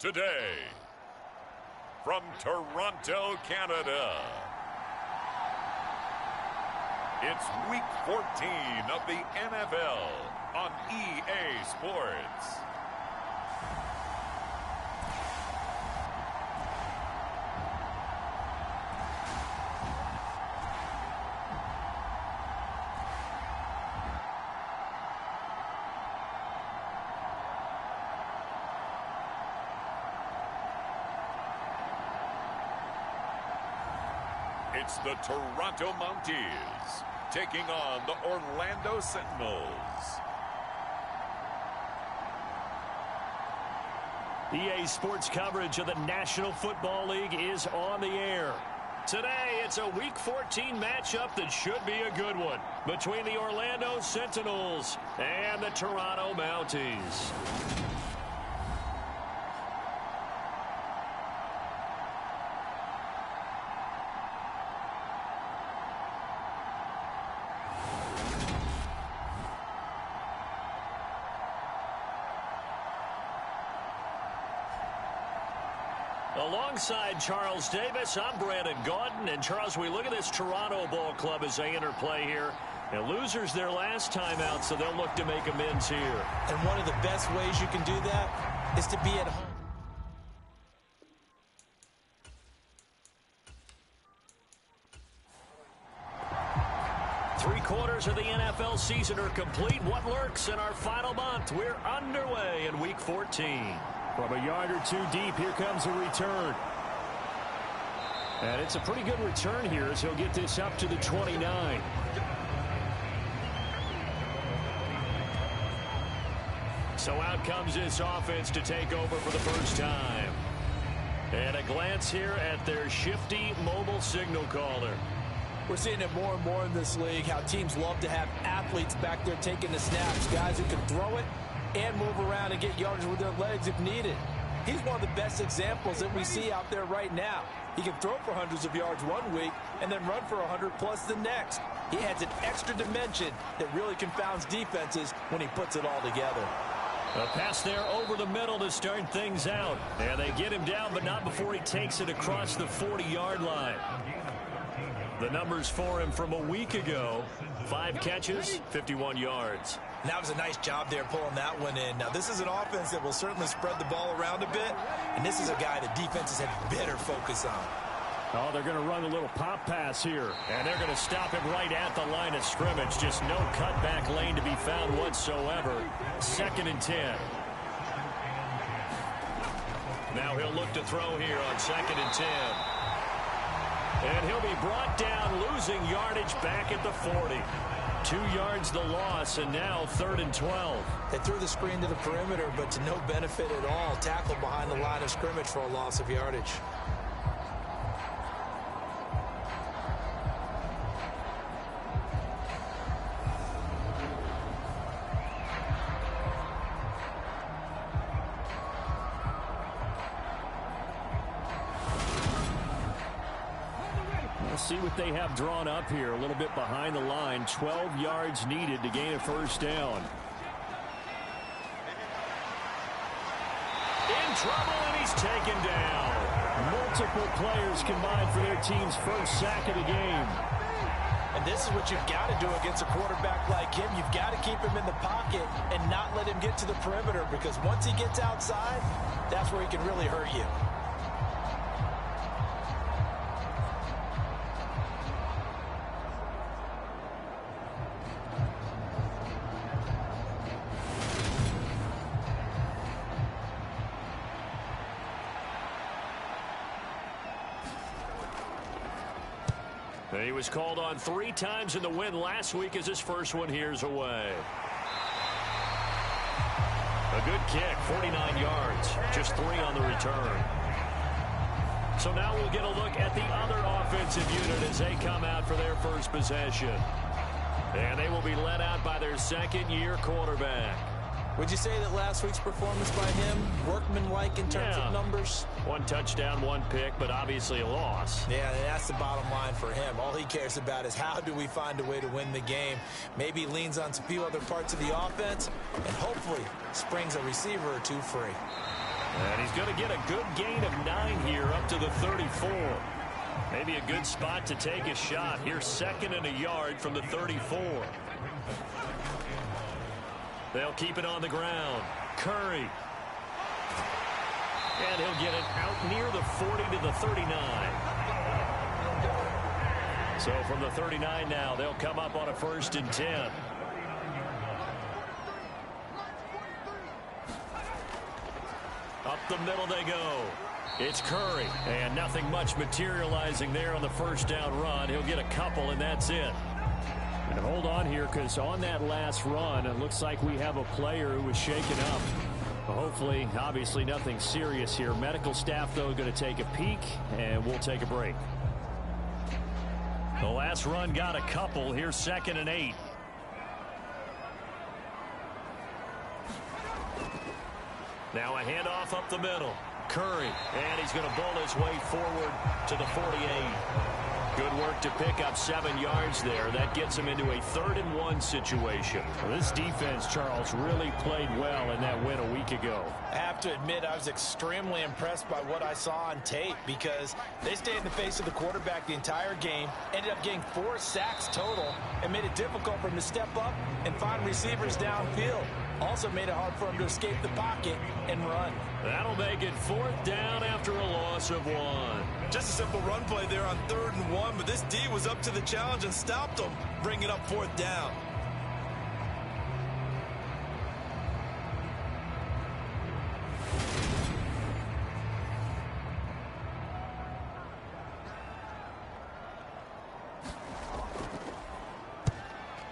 today, from Toronto, Canada, it's Week 14 of the NFL on EA Sports. It's the Toronto Mounties taking on the Orlando Sentinels. EA Sports coverage of the National Football League is on the air. Today, it's a Week 14 matchup that should be a good one between the Orlando Sentinels and the Toronto Mounties. Alongside Charles Davis, I'm Brandon Gaudin. And Charles, we look at this Toronto ball club as they interplay here. And losers their last time out, so they'll look to make amends here. And one of the best ways you can do that is to be at home. Three-quarters of the NFL season are complete. What lurks in our final month? We're underway in Week 14. From a yard or two deep, here comes a return. And it's a pretty good return here as he'll get this up to the 29. So out comes this offense to take over for the first time. And a glance here at their shifty mobile signal caller. We're seeing it more and more in this league, how teams love to have athletes back there taking the snaps, guys who can throw it and move around and get yardage with their legs if needed. He's one of the best examples that we see out there right now. He can throw for hundreds of yards one week and then run for 100+ the next. He adds an extra dimension that really confounds defenses when he puts it all together. A pass there over the middle to start things out. And they get him down, but not before he takes it across the 40-yard line. The numbers for him from a week ago: 5 catches, 51 yards. And that was a nice job there pulling that one in. Now, this is an offense that will certainly spread the ball around a bit, and this is a guy that defenses have better focus on. Oh, they're going to run a little pop pass here, and they're going to stop him right at the line of scrimmage. Just no cutback lane to be found whatsoever. 2nd and 10. Now he'll look to throw here on 2nd and 10. And he'll be brought down, losing yardage back at the 40. 2 yards the loss, and now 3rd and 12. They threw the screen to the perimeter, but to no benefit at all. Tackled behind the line of scrimmage for a loss of yardage. See what they have drawn up here. A little bit behind the line. 12 yards needed to gain a first down. In trouble, and he's taken down. Multiple players combined for their team's first sack of the game. And this is what you've got to do against a quarterback like him. You've got to keep him in the pocket and not let him get to the perimeter, because once he gets outside, that's where he can really hurt you. He was called on 3 times in the win last week as his first one here's away. A good kick, 49 yards, just 3 on the return. So now we'll get a look at the other offensive unit as they come out for their first possession. And they will be led out by their second-year quarterback. Would you say that last week's performance by him, workmanlike in terms of numbers? 1 touchdown, 1 pick, but obviously a loss. Yeah, that's the bottom line for him. All he cares about is how do we find a way to win the game. Maybe leans on a few other parts of the offense and hopefully springs a receiver or two free. And he's going to get a good gain of 9 here up to the 34. Maybe a good spot to take a shot. Here's 2nd and a yard from the 34. They'll keep it on the ground. Curry. And he'll get it out near the 40 to the 39. So from the 39 now, they'll come up on a 1st and 10. Up the middle they go. It's Curry. And nothing much materializing there on the 1st down run. He'll get a couple, and that's it. And hold on here, because on that last run, it looks like we have a player who was shaken up. Hopefully, obviously nothing serious here. Medical staff, though, going to take a peek, and we'll take a break. The last run got a couple. Here's 2nd and 8. Now a handoff up the middle. Curry, and he's going to bowl his way forward to the 48. Good work to pick up 7 yards there. That gets him into a 3rd and 1 situation. Well, this defense, Charles, really played well in that win a week ago. I have to admit, I was extremely impressed by what I saw on tape, because they stayed in the face of the quarterback the entire game, ended up getting 4 sacks total, and made it difficult for him to step up and find receivers downfield. Also made it hard for him to escape the pocket and run. That'll make it 4th down after a loss of 1. Just a simple run play there on 3rd and 1, but this D was up to the challenge and stopped him, bringing up 4th down.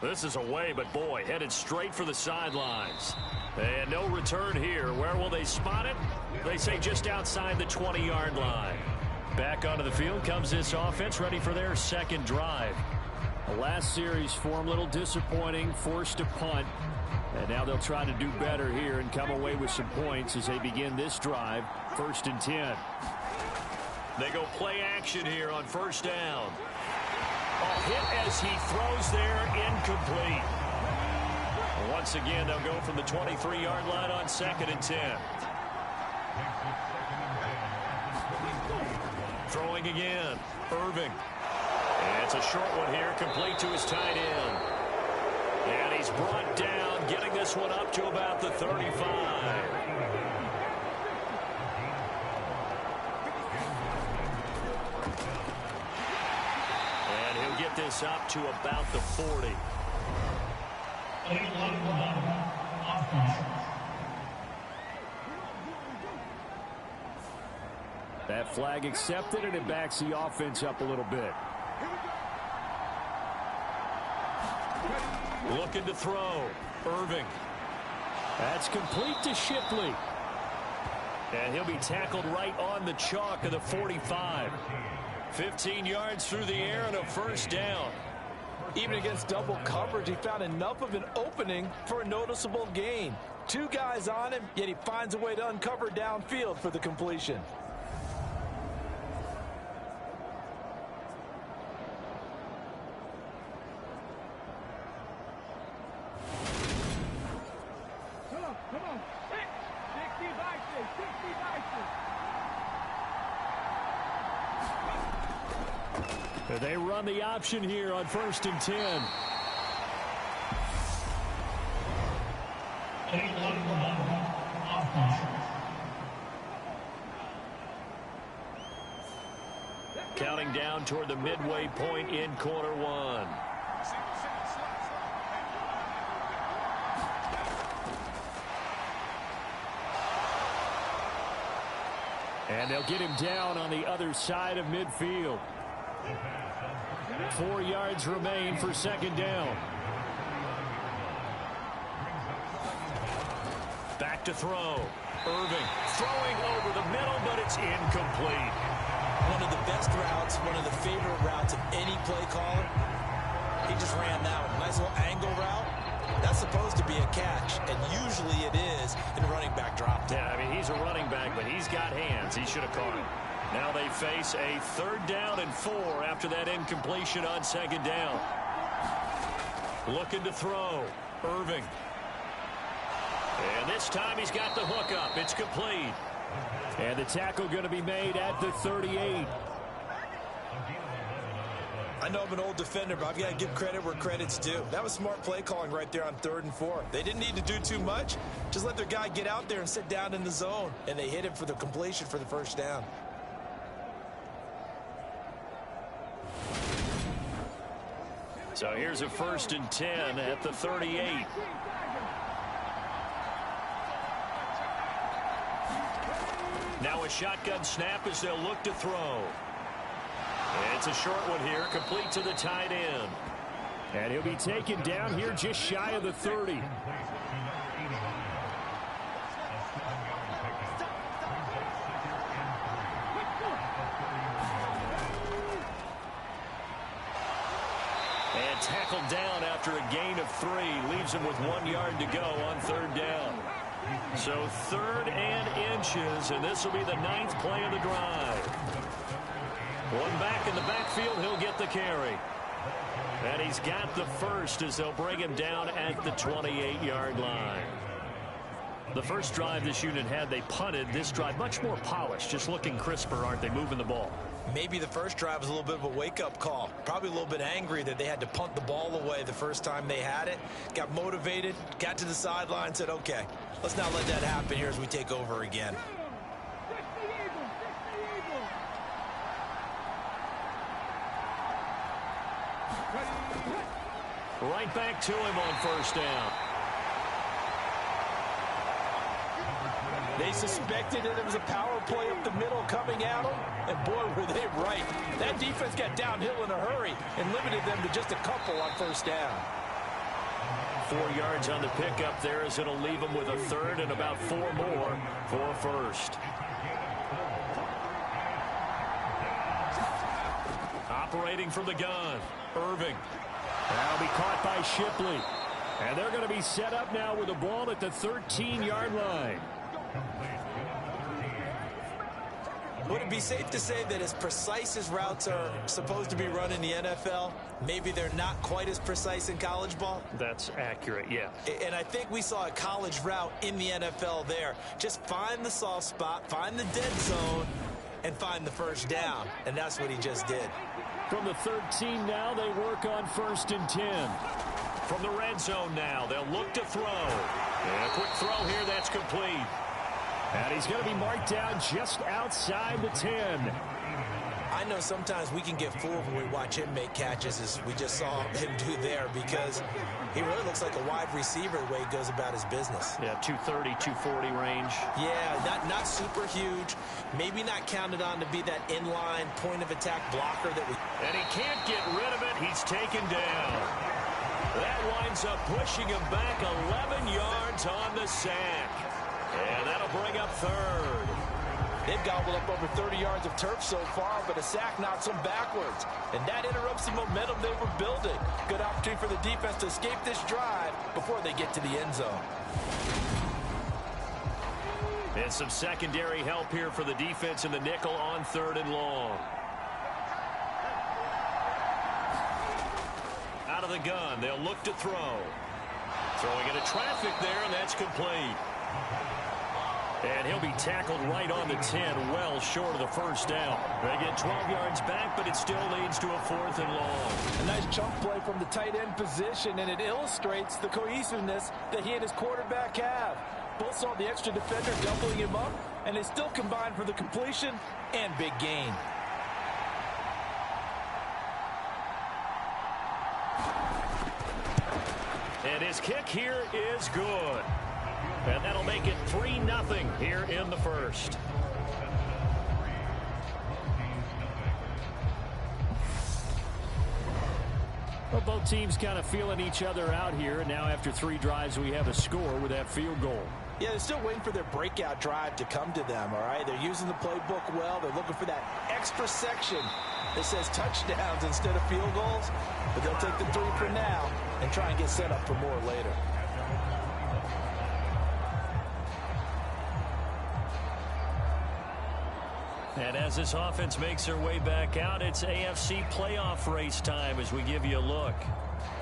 This is away, but boy, headed straight for the sidelines. And no return here. Where will they spot it? They say just outside the 20-yard line. Back onto the field comes this offense, ready for their 2nd drive. The last series for them, a little disappointing, forced to punt. And now they'll try to do better here and come away with some points as they begin this drive, 1st and 10. They go play action here on 1st down. A hit as he throws there, incomplete. Once again, they'll go from the 23-yard line on 2nd and 10. Throwing again, Irving. And it's a short one here, complete to his tight end. And he's brought down, getting this one up to about the 35. Get this up to about the 40. That flag accepted, and it backs the offense up a little bit. Looking to throw. Irving. That's complete to Shipley. And he'll be tackled right on the chalk of the 45. 15 yards through the air and a 1st down. Even against double coverage, he found enough of an opening for a noticeable gain. 2 guys on him, yet he finds a way to uncover downfield for the completion. Come on. 60 boxes, 60 boxes. They run the option here on 1st and 10. Counting down toward the midway point in quarter 1. And they'll get him down on the other side of midfield. 4 yards remain for 2nd down. Back to throw. Irving throwing over the middle, but it's incomplete. One of the best routes, one of the favorite routes of any play caller. He just ran that one. Nice little angle route. That's supposed to be a catch, and usually it is in running back drop down. Yeah, I mean, he's a running back, but he's got hands. He should have caught it. Now they face a 3rd down and 4 after that incompletion on 2nd down. Looking to throw. Irving. And this time he's got the hook up. It's complete. And the tackle going to be made at the 38. I know I'm an old defender, but I've got to give credit where credit's due. That was smart play calling right there on 3rd and 4. They didn't need to do too much. Just let their guy get out there and sit down in the zone. And they hit him for the completion for the first down. So here's a 1st and 10 at the 38. Now a shotgun snap as they'll look to throw. It's a short one here, complete to the tight end. And he'll be taken down here just shy of the 30. And tackled down after a gain of 3. Leaves him with 1 yard to go on 3rd down. So 3rd and inches, and this will be the 9th play of the drive. One back in the backfield, he'll get the carry. And he's got the first as they'll bring him down at the 28-yard line. The first drive this unit had, they punted. This drive, much more polished, just looking crisper, aren't they, moving the ball? Maybe the first drive was a little bit of a wake-up call. Probably a little bit angry that they had to punt the ball away the first time they had it. Got motivated, got to the sideline, said, okay, let's not let that happen here as we take over again. Right back to him on 1st down. They suspected that it was a power play up the middle coming at them, and boy, were they right. That defense got downhill in a hurry and limited them to just a couple on 1st down. 4 yards on the pickup there as it'll leave them with a 3rd and about 4 more for 1st. Operating from the gun, Irving. That'll be caught by Shipley. And they're going to be set up now with the ball at the 13-yard line. Would it be safe to say that as precise as routes are supposed to be run in the NFL, maybe they're not quite as precise in college ball? That's accurate, yeah. And I think we saw a college route in the NFL there. Just find the soft spot, find the dead zone, and find the 1st down. And that's what he just did. From the 13 now, they work on 1st and 10. From the red zone now, they'll look to throw. And a quick throw here, that's complete. And he's going to be marked down just outside the 10. I know sometimes we can get fooled when we watch him make catches as we just saw him do there because he really looks like a wide receiver the way he goes about his business. Yeah, 230, 240 range. Yeah, not super huge. Maybe not counted on to be that inline point-of-attack blocker that we... And he can't get rid of it. He's taken down. That winds up pushing him back 11 yards on the sack. And that'll bring up 3rd. They've gobbled up over 30 yards of turf so far, but a sack knocks them backwards. And that interrupts the momentum they were building. Good opportunity for the defense to escape this drive before they get to the end zone. And some secondary help here for the defense in the nickel on 3rd and long. Out of the gun, they'll look to throw. Throwing into traffic there, and that's complete. And he'll be tackled right on the 10, well short of the 1st down. They get 12 yards back, but it still leads to a 4th and long. A nice chunk play from the tight end position, and it illustrates the cohesiveness that he and his quarterback have. Both saw the extra defender doubling him up, and they still combined for the completion and big gain. And his kick here is good. And that'll make it 3-0 here in the 1st. Well, both teams kind of feeling each other out here. And now after 3 drives, we have a score with that field goal. Yeah, they're still waiting for their breakout drive to come to them, all right? They're using the playbook well. They're looking for that extra section that says touchdowns instead of field goals. But they'll take the 3 for now and try and get set up for more later. And as this offense makes their way back out, it's AFC playoff race time as we give you a look.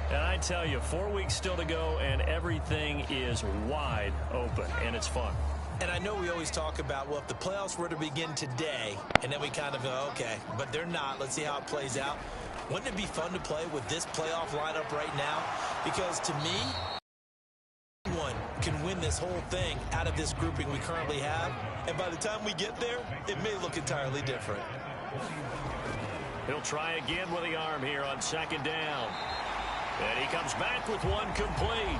And I tell you, 4 weeks still to go, and everything is wide open, and it's fun. And I know we always talk about, well, if the playoffs were to begin today, and then we kind of go, okay, but they're not. Let's see how it plays out. Wouldn't it be fun to play with this playoff lineup right now? Because to me, anyone can win this whole thing out of this grouping we currently have. And by the time we get there, it may look entirely different. He'll try again with the arm here on second down. And he comes back with one complete.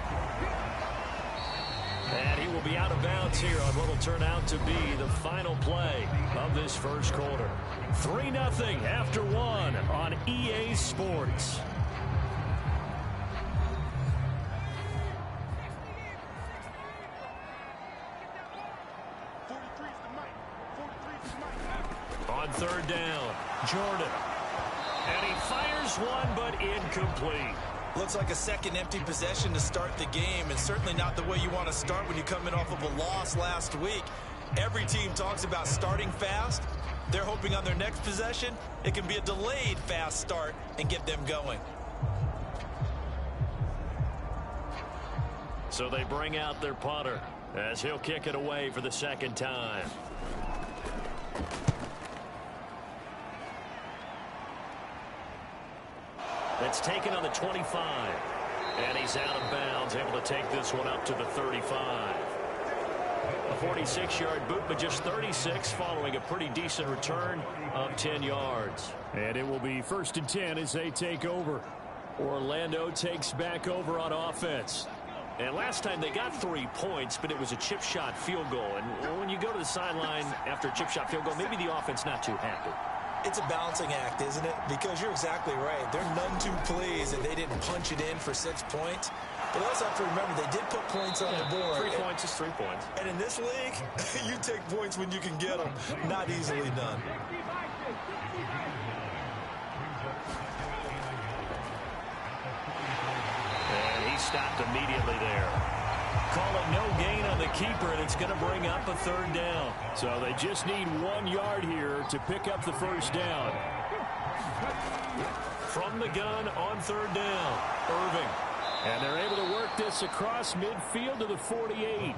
And he will be out of bounds here on what will turn out to be the final play of this first quarter. 3-0 after one on EA Sports. On third down, Jordan. And he fires one, but incomplete. Looks like a second empty possession to start the game, and certainly not the way you want to start when you're coming off of a loss last week. Every team talks about starting fast. They're hoping on their next possession, it can be a delayed fast start and get them going. So they bring out their punter as he'll kick it away for the second time. It's taken on the 25. And he's out of bounds, able to take this one up to the 35. A 46-yard boot, but just 36 following a pretty decent return of 10 yards. And it will be 1st and 10 as they take over. Orlando takes back over on offense. And last time they got 3 points, but it was a chip shot field goal. And when you go to the sideline after a chip shot field goal, maybe the offense not too happy. It's a balancing act, isn't it? Because you're exactly right. They're none too pleased that they didn't punch it in for 6 points. But also have to remember, they did put points on the board. 3 points is 3 points. And in this league, you take points when you can get them. Not easily done. And he stopped immediately there. Call it no gain on the keeper, and it's going to bring up a third down. So they just need 1 yard here to pick up the first down. From the gun on third down, Irving. And they're able to work this across midfield to the 48.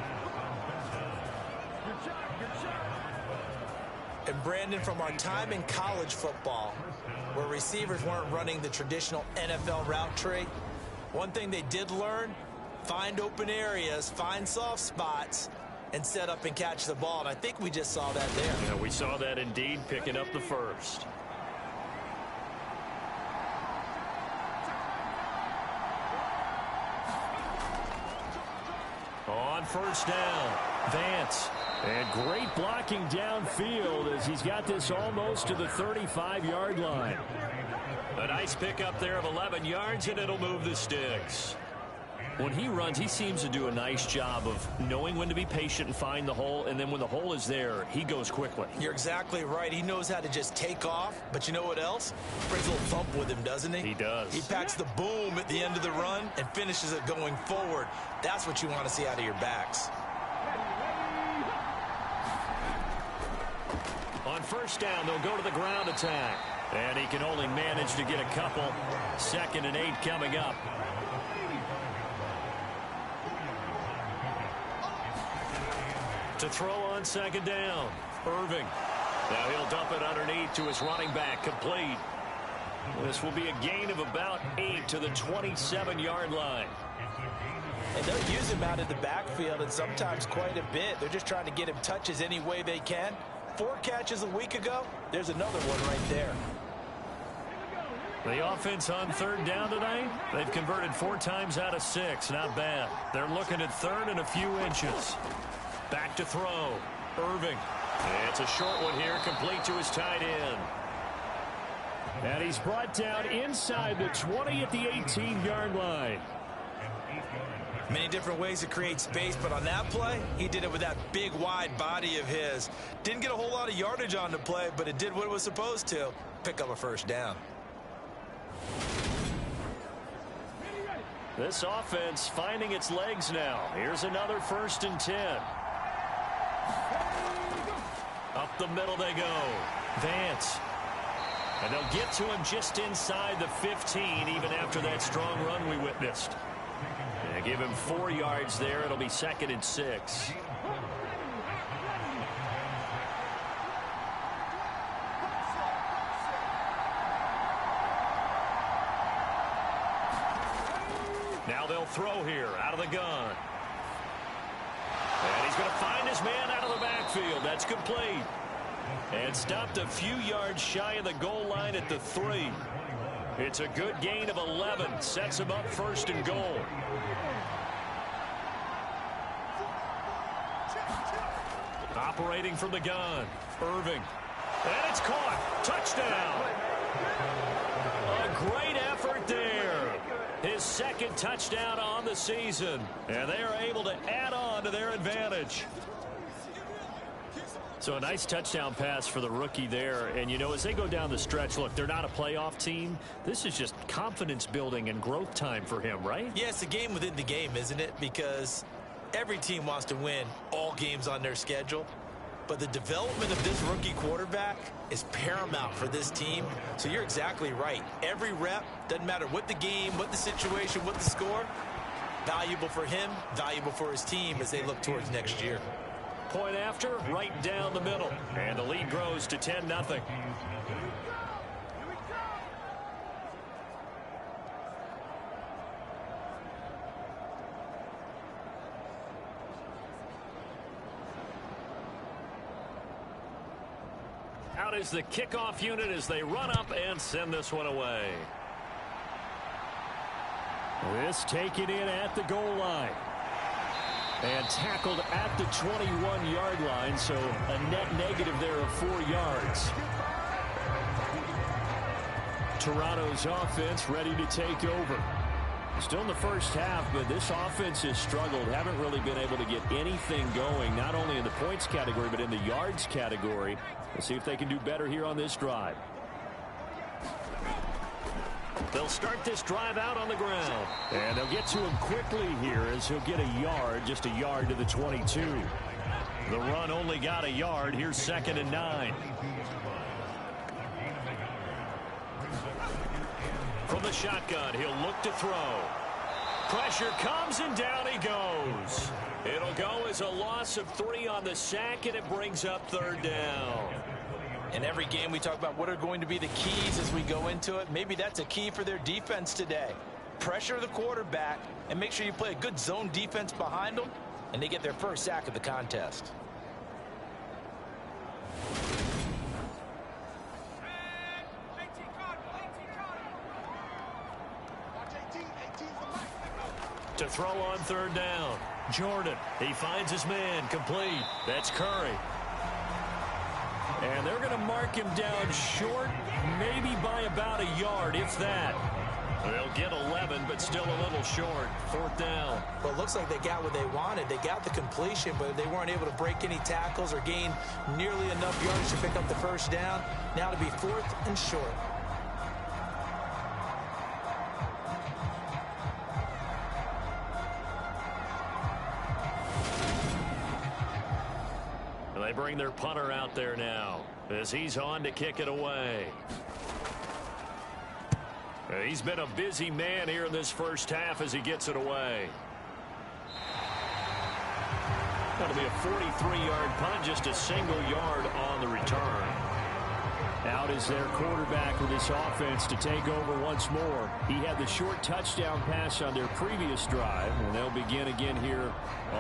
And Brandon, from our time in college football, where receivers weren't running the traditional NFL route tree, one thing they did learn, find open areas, find soft spots, and set up and catch the ball. And I think we just saw that there. Yeah, we saw that indeed, picking up the first. On first down, Vance. And great blocking downfield as he's got this almost to the 35-yard line. A nice pickup there of 11 yards, and it'll move the sticks. When he runs, he seems to do a nice job of knowing when to be patient and find the hole, and then when the hole is there, he goes quickly. You're exactly right. He knows how to just take off, but you know what else? Brings a little thump with him, doesn't he? He does. He packs the boom at the end of the run and finishes it going forward. That's what you want to see out of your backs. On first down, they'll go to the ground attack. And he can only manage to get a couple. 2nd and 8 coming up. To throw on second down, Irving. Now he'll dump it underneath to his running back, complete. This will be a gain of about 8 to the 27-yard line. And they'll use him out of the backfield, and sometimes quite a bit. They're just trying to get him touches any way they can. 4 catches a week ago. There's another one right there. The offense on third down tonight, they've converted 4 times out of 6. Not bad. They're looking at third and a few inches. Back to throw. Irving. It's a short one here, complete to his tight end. And he's brought down inside the 20 at the 18-yard line. Many different ways to create space, but on that play, he did it with that big, wide body of his. Didn't get a whole lot of yardage on the play, but it did what it was supposed to. Pick up a first down. This offense finding its legs now. Here's another 1st and 10. Up the middle they go. Vance. And they'll get to him just inside the 15, even after that strong run we witnessed. And give him 4 yards there. It'll be 2nd and 6. Now they'll throw here out of the gun. And he's going to find his man out of the backfield. That's complete. And stopped a few yards shy of the goal line at the 3. It's a good gain of 11. Sets him up 1st and goal. Operating from the gun. Irving. And it's caught. Touchdown. A great effort there. His 2nd touchdown on the season. And they are able to add on to their advantage. So a nice touchdown pass for the rookie there. And, you know, as they go down the stretch, look, they're not a playoff team. This is just confidence building and growth time for him, right? Yeah, it's a game within the game, isn't it? Because every team wants to win all games on their schedule. But the development of this rookie quarterback is paramount for this team. So you're exactly right. Every rep, doesn't matter what the game, what the situation, what the score, valuable for him, valuable for his team as they look towards next year. Point after, right down the middle. And the lead grows to 10-0. Out is the kickoff unit as they run up and send this one away. This taken in at the goal line. And tackled at the 21-yard line, so a net negative there of 4 yards. Toronto's offense ready to take over. Still in the first half, but this offense has struggled. Haven't really been able to get anything going, not only in the points category, but in the yards category. We'll see if they can do better here on this drive. They'll start this drive out on the ground. And they'll get to him quickly here as he'll get a yard, just a yard to the 22. The run only got a yard. Here's 2nd and 9. From the shotgun, he'll look to throw. Pressure comes and down he goes. It'll go as a loss of 3 on the sack, and it brings up 3rd down. In every game we talk about what are going to be the keys as we go into it. Maybe that's a key for their defense today. Pressure the quarterback and make sure you play a good zone defense behind them, and they get their first sack of the contest. To throw on 3rd down. Jordan, he finds his man, complete. That's Curry. And they're going to mark him down short, maybe by about a yard, if that. They'll get 11, but still a little short. 4th down. Well, it looks like they got what they wanted. They got the completion, but they weren't able to break any tackles or gain nearly enough yards to pick up the 1st down. Now to be 4th and short. They bring their punter out there now as he's on to kick it away. He's been a busy man here in this first half as he gets it away. That'll be a 43-yard punt, just a single yard on the return. Out is their quarterback with this offense to take over once more. He had the short touchdown pass on their previous drive, and they'll begin again here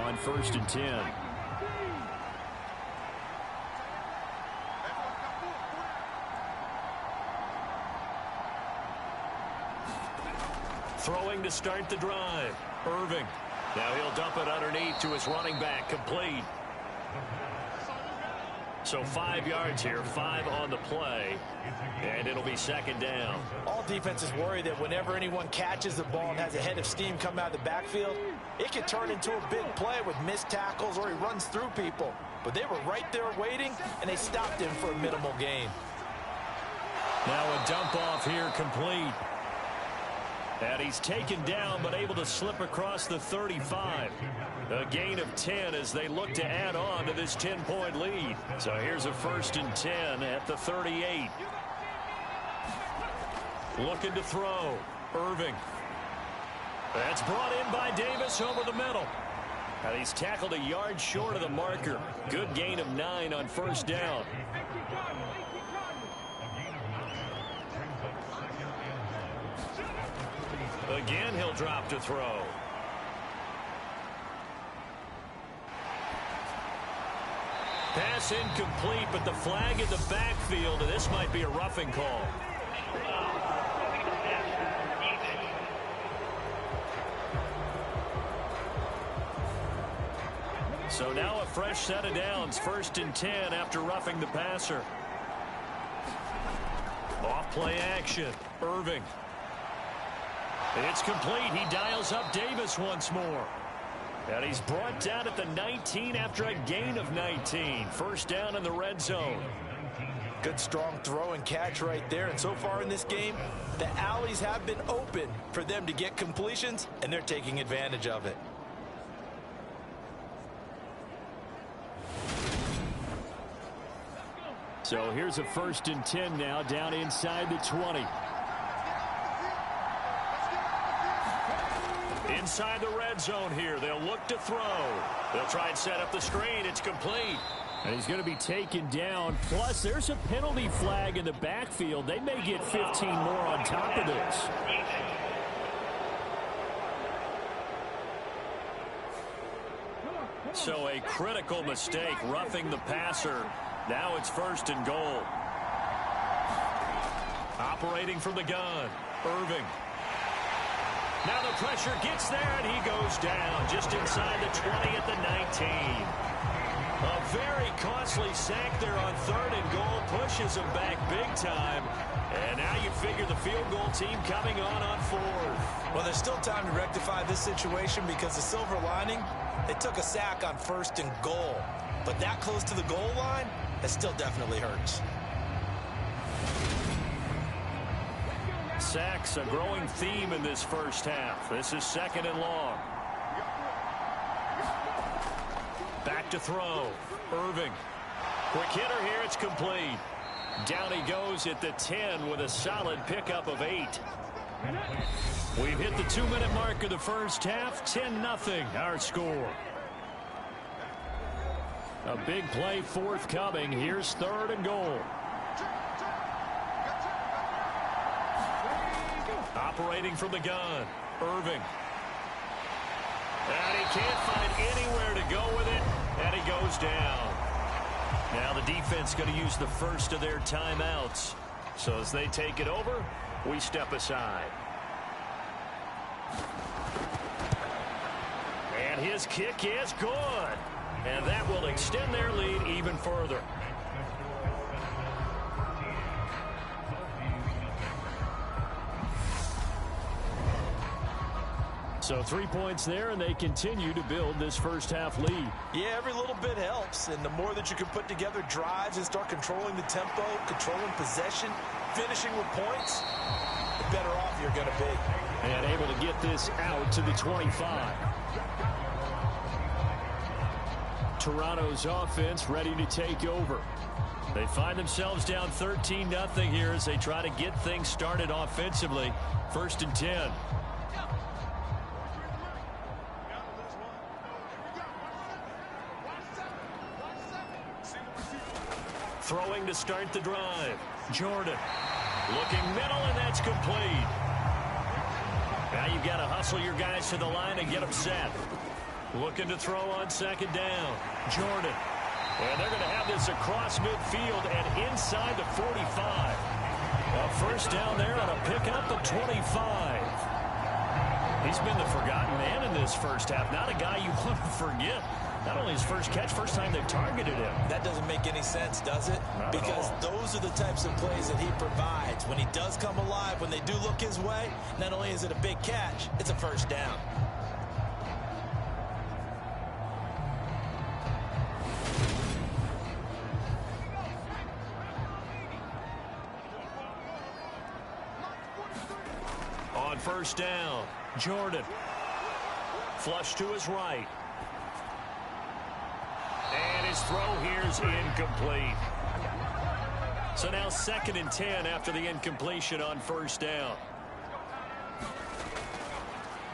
on 1st and 10. Throwing to start the drive. Irving. Now he'll dump it underneath to his running back, complete. So 5 yards here, 5 on the play, and it'll be 2nd down. All defenses worry that whenever anyone catches the ball and has a head of steam come out of the backfield, it can turn into a big play with missed tackles or he runs through people. But they were right there waiting, and they stopped him for a minimal gain. Now a dump off here, complete. And he's taken down, but able to slip across the 35. A gain of 10 as they look to add on to this 10-point lead. So here's a 1st and 10 at the 38. Looking to throw. Irving. That's brought in by Davis over the middle. And he's tackled a yard short of the marker. Good gain of 9 on 1st down. A Again, he'll drop to throw. Pass incomplete, but the flag in the backfield, and this might be a roughing call. So now a fresh set of downs, 1st and 10 after roughing the passer. Off play action, Irving. It's complete. He dials up Davis once more. And he's brought down at the 19 after a gain of 19. 1st down in the red zone. Good strong throw and catch right there. And so far in this game, the alleys have been open for them to get completions, and they're taking advantage of it. So here's a 1st and 10 now, down inside the 20. Inside the red zone here. They'll look to throw. They'll try and set up the screen. It's complete. And he's going to be taken down. Plus, there's a penalty flag in the backfield. They may get 15 more on top of this. So a critical mistake, roughing the passer. Now it's 1st and goal. Operating from the gun, Irving. Now the pressure gets there, and he goes down just inside the 20 at the 19. A very costly sack there on 3rd and goal, pushes him back big time. And now you figure the field goal team coming on 4th. Well, there's still time to rectify this situation because the silver lining, they took a sack on 1st and goal. But that close to the goal line, that still definitely hurts. Sacks, a growing theme in this 1st half. This is 2nd and long. Back to throw. Irving. Quick hitter here. It's complete. Down he goes at the 10 with a solid pickup of 8. We've hit the 2-minute mark of the 1st half. 10-0 our score. A big play forthcoming. Here's 3rd and goal. Operating from the gun, Irving. And he can't find anywhere to go with it, and he goes down. Now the defense going to use the 1st of their timeouts. So as they take it over, we step aside. And his kick is good. And that will extend their lead even further. So 3 points there, and they continue to build this 1st half lead. Yeah, every little bit helps, and the more that you can put together drives and start controlling the tempo, controlling possession, finishing with points, the better off you're going to be. And able to get this out to the 25. Toronto's offense ready to take over. They find themselves down 13-0 here as they try to get things started offensively. 1st and 10. Throwing to start the drive. Jordan looking middle, and that's complete. Now you've got to hustle your guys to the line and get them set. Looking to throw on 2nd down. Jordan. And they're going to have this across midfield and inside the 45. A 1st down there on a pickup of 25. He's been the forgotten man in this 1st half. Not a guy you want to forget. Not only his first catch, first time they've targeted him. That doesn't make any sense, does it? Not because those are the types of plays that he provides. When he does come alive, when they do look his way, not only is it a big catch, it's a 1st down. On 1st down, Jordan. Flush to his right. And his throw here is incomplete. So now 2nd and 10 after the incompletion on 1st down.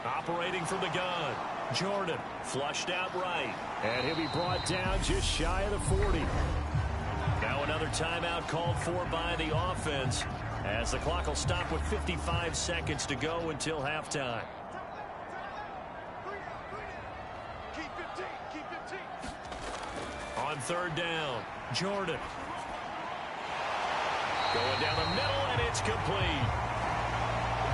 Operating from the gun, Jordan flushed out right. And he'll be brought down just shy of the 40. Now another timeout called for by the offense as the clock will stop with 55 seconds to go until halftime. On third down, Jordan. Going down the middle, and it's complete.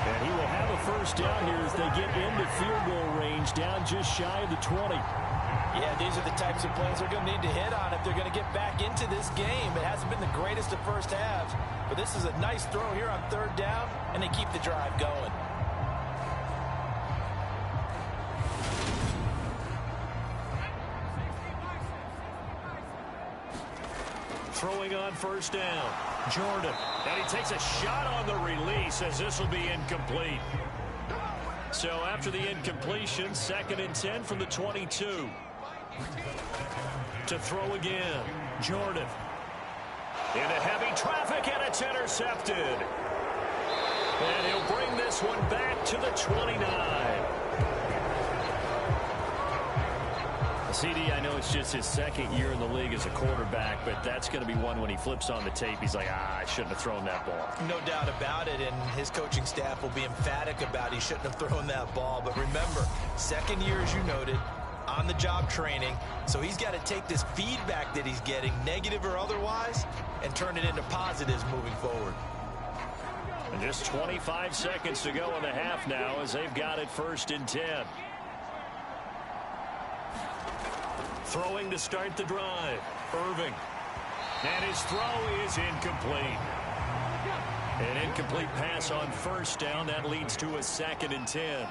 And he will have a first down here as they get into field goal range, down just shy of the 20. Yeah, these are the types of plays they're going to need to hit on if they're going to get back into this game. It hasn't been the greatest of first halves, but this is a nice throw here on third down, and they keep the drive going. Throwing on first down, Jordan. And he takes a shot on the release as this will be incomplete. So after the incompletion, 2nd and 10 from the 22. To throw again, Jordan. Into heavy traffic, and it's intercepted. And he'll bring this one back to the 29. CD, I know it's just his 2nd year in the league as a quarterback, but that's going to be one when he flips on the tape. He's like, I shouldn't have thrown that ball. No doubt about it, and his coaching staff will be emphatic about he shouldn't have thrown that ball. But remember, 2nd year, as you noted, on-the-job training, so he's got to take this feedback that he's getting, negative or otherwise, and turn it into positives moving forward. And just 25 seconds to go in the half now as they've got it 1st and 10. Throwing to start the drive, Irving. And his throw is incomplete. An incomplete pass on first down. That leads to a 2nd and 10.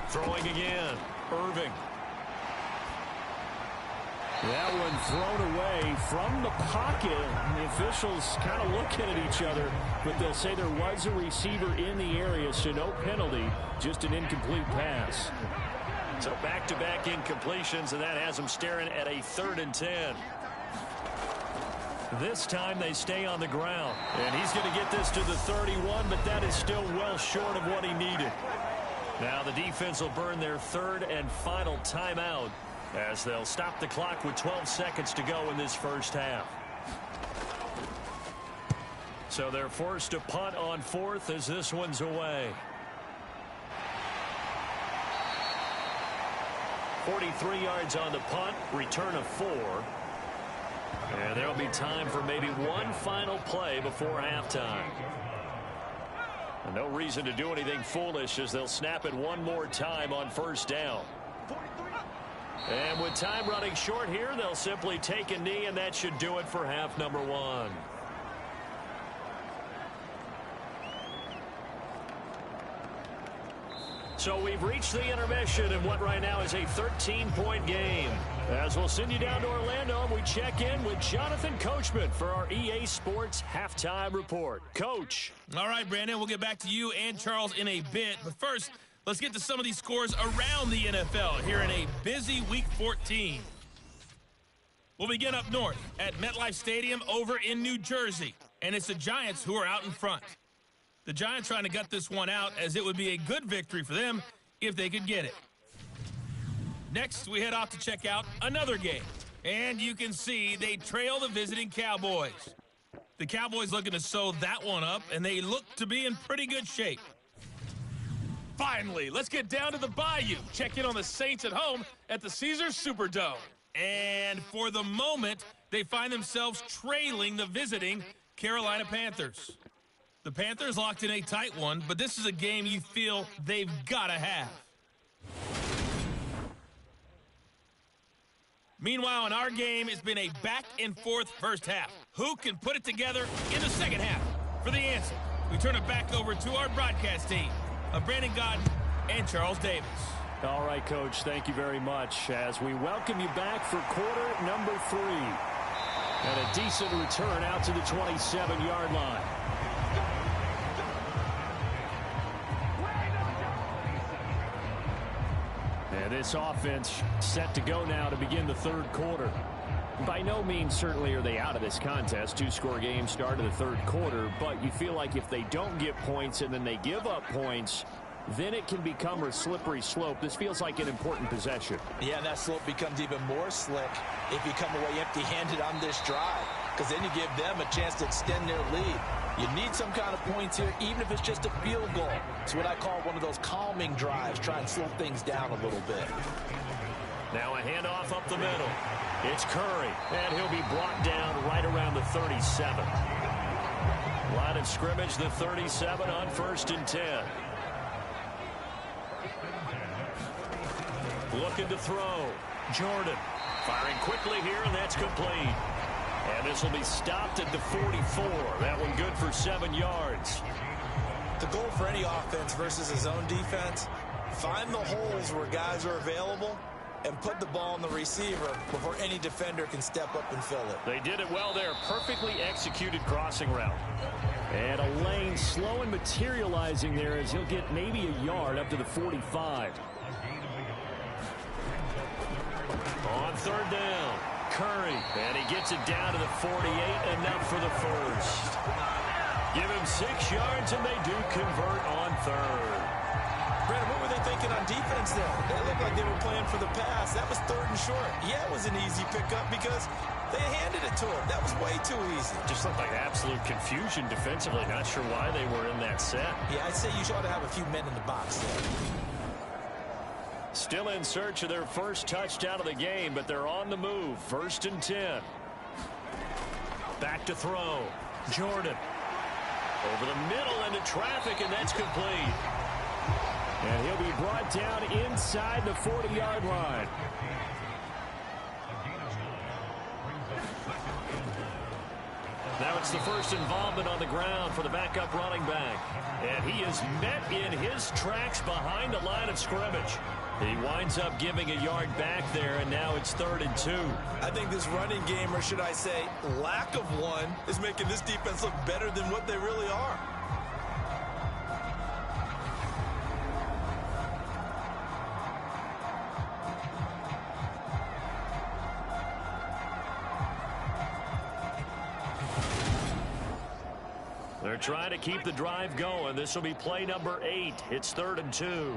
Throwing again, Irving. That one thrown away from the pocket. The officials kind of looking at each other, but they'll say there was a receiver in the area, so no penalty, just an incomplete pass. So back-to-back incompletions, and that has them staring at a 3rd and 10. This time they stay on the ground. And he's going to get this to the 31, but that is still well short of what he needed. Now the defense will burn their 3rd and final timeout as they'll stop the clock with 12 seconds to go in this first half. So they're forced to punt on 4th as this one's away. 43 yards on the punt, return of 4. And there'll be time for maybe one final play before halftime. And no reason to do anything foolish as they'll snap it one more time on first down. And with time running short here, they'll simply take a knee, and that should do it for half number 1. So we've reached the intermission in what right now is a 13-point game. As we'll send you down to Orlando, and we check in with Jonathan Coachman for our EA Sports Halftime Report. Coach. All right, Brandon, we'll get back to you and Charles in a bit. But first, let's get to some of these scores around the NFL here in a busy Week 14. We'll begin up north at MetLife Stadium over in New Jersey. And it's the Giants who are out in front. The Giants trying to gut this one out, as it would be a good victory for them if they could get it. Next, we head off to check out another game. And you can see they trail the visiting Cowboys. The Cowboys looking to sew that one up, and they look to be in pretty good shape. Finally, let's get down to the Bayou. Check in on the Saints at home at the Caesars Superdome. And for the moment, they find themselves trailing the visiting Carolina Panthers. The Panthers locked in a tight one, but this is a game you feel they've got to have. Meanwhile, in our game, it's been a back-and-forth first half. Who can put it together in the second half? For the answer, we turn it back over to our broadcast team of Brandon Godden and Charles Davis. All right, Coach, thank you very much as we welcome you back for quarter number 3. And a decent return out to the 27-yard line. And this offense set to go now to begin the third quarter. By no means certainly are they out of this contest. 2-score game start of the third quarter, but you feel like if they don't get points and then they give up points, then it can become a slippery slope. This feels like an important possession. Yeah, and that slope becomes even more slick if you come away empty-handed on this drive. because then you give them a chance to extend their lead. You need some kind of points here, even if it's just a field goal. It's what I call one of those calming drives. Try and slow things down a little bit. Now a handoff up the middle. It's Curry, and he'll be brought down right around the 37. Line of scrimmage, the 37 on 1st and 10. Looking to throw. Jordan firing quickly here, and that's complete. And this will be stopped at the 44. That one good for 7 yards. The goal for any offense versus a zone defense, find the holes where guys are available and put the ball on the receiver before any defender can step up and fill it. They did it well there. Perfectly executed crossing route. And a lane slow and materializing there as he'll get maybe a yard up to the 45. On 3rd down, Curry, and he gets it down to the 48, enough for the first. Give him 6 yards, and they do convert on 3rd. Brandon, what were they thinking on defense there? They looked like they were playing for the pass. That was 3rd and short. Yeah, it was an easy pickup because they handed it to him. That was way too easy. Just looked like absolute confusion defensively. Not sure why they were in that set. Yeah, I'd say you ought to have a few men in the box there. Still in search of their first touchdown of the game, but they're on the move. 1st and 10. Back to throw. Jordan. Over the middle into traffic, and that's complete. And he'll be brought down inside the 40-yard line. Now it's the first involvement on the ground for the backup running back. And he is met in his tracks behind the line of scrimmage. He winds up giving a yard back there, and now it's 3rd and 2. I think this running game, or should I say lack of one, is making this defense look better than what they really are. They're trying to keep the drive going. This will be play number 8. It's 3rd and 2.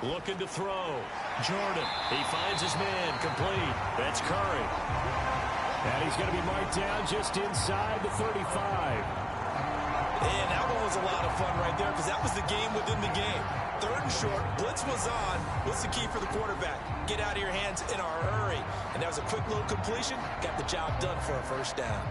Looking to throw. Jordan. He finds his man. Complete. That's Curry. And he's going to be marked down just inside the 35. And that one was a lot of fun right there because that was the game within the game. 3rd and short. Blitz was on. What's the key for the quarterback? Get out of your hands in a hurry. And that was a quick little completion. Got the job done for a 1st down.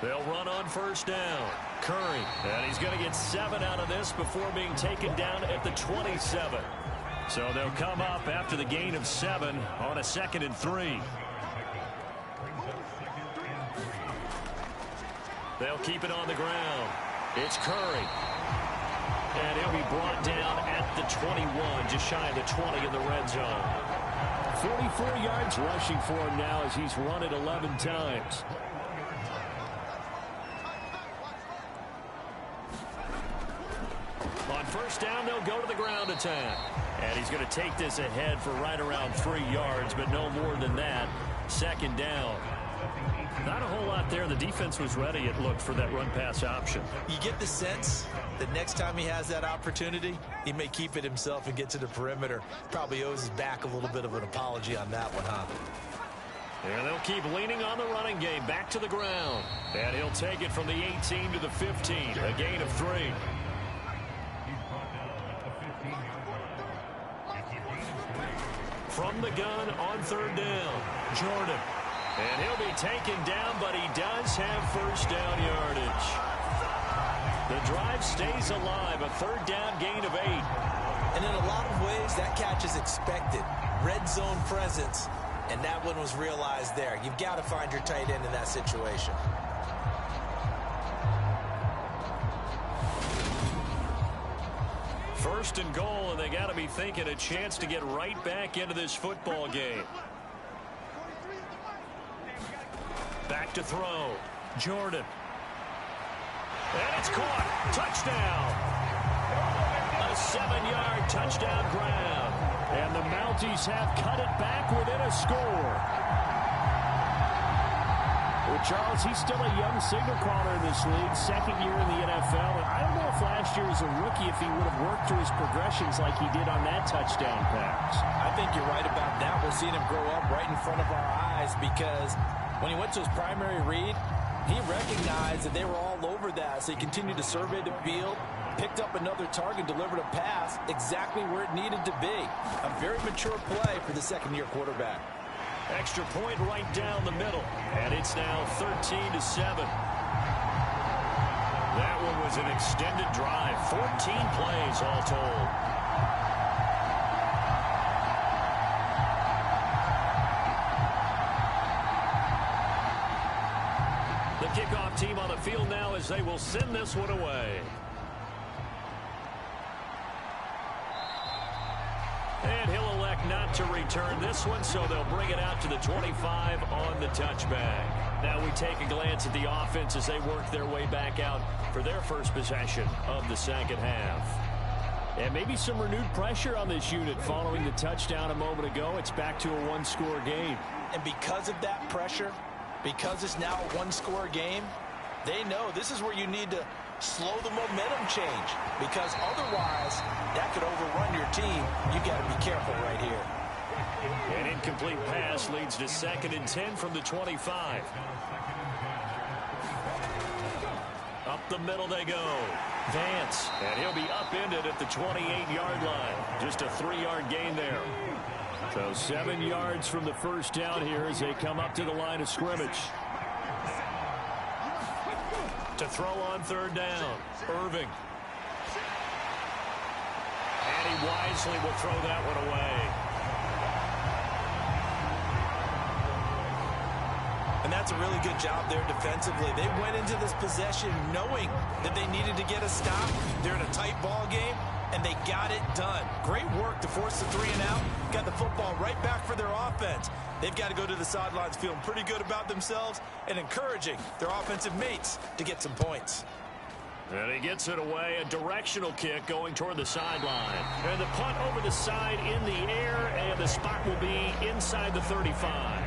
They'll run on 1st down. Curry. And he's going to get 7 out of this before being taken down at the 27. So they'll come up after the gain of 7 on a 2nd and 3. They'll keep it on the ground. It's Curry. And he'll be brought down at the 21, just shy of the 20 in the red zone. 44 yards rushing for him now as he's run it 11 times. On 1st down, they'll go to the ground attack. And he's going to take this ahead for right around 3 yards, but no more than that. 2nd down. Not a whole lot there. The defense was ready, it looked, for that run-pass option. You get the sense that next time he has that opportunity, he may keep it himself and get to the perimeter. Probably owes his back a little bit of an apology on that one, huh? And they'll keep leaning on the running game. Back to the ground. And he'll take it from the 18 to the 15. A gain of 3. From the gun on 3rd down. Jordan. And he'll be taken down, but he does have 1st down yardage. The drive stays alive. A 3rd down gain of 8. And in a lot of ways, that catch is expected. Red zone presence, and that one was realized there. You've got to find your tight end in that situation. First and goal, and they got to be thinking a chance to get right back into this football game. Back to throw. Jordan. And it's caught. Touchdown. A 7-yard touchdown grab. And the Mounties have cut it back within a score. Well, Charles, he's still a young signal caller in this league, second year in the NFL. And I don't know if last year as a rookie if he would have worked through his progressions like he did on that touchdown pass. I think you're right about that. We're seeing him grow up right in front of our eyes because when he went to his primary read, he recognized that they were all over that. So he continued to survey the field, picked up another target, delivered a pass exactly where it needed to be. A very mature play for the second-year quarterback. Extra point right down the middle. And it's now 13-7. That one was an extended drive. 14 plays all told. The kickoff team on the field now as they will send this one away. And he'll elect not to return this one, so they'll bring it out to the 25 on the touchback. Now we take a glance at the offense as they work their way back out for their first possession of the second half. And maybe some renewed pressure on this unit following the touchdown a moment ago. It's back to a one-score game. And because of that pressure, because it's now a one-score game, they know this is where you need to slow the momentum change, because otherwise that could overrun your team. You got to be careful right here. An incomplete pass leads to 2nd and 10 from the 25. Up the middle they go. Vance, and he'll be upended at the 28-yard line. Just a 3-yard gain there. So 7 yards from the first down here as they come up to the line of scrimmage. To throw on 3rd down, Irving. And he wisely will throw that one away. And that's a really good job there defensively. They went into this possession knowing that they needed to get a stop. They're in a tight ball game, and they got it done. Great work to force the 3 and out. Got the football right back for their offense. They've got to go to the sidelines feeling pretty good about themselves and encouraging their offensive mates to get some points. And he gets it away, a directional kick going toward the sideline. And the punt over the side in the air, and the spot will be inside the 35.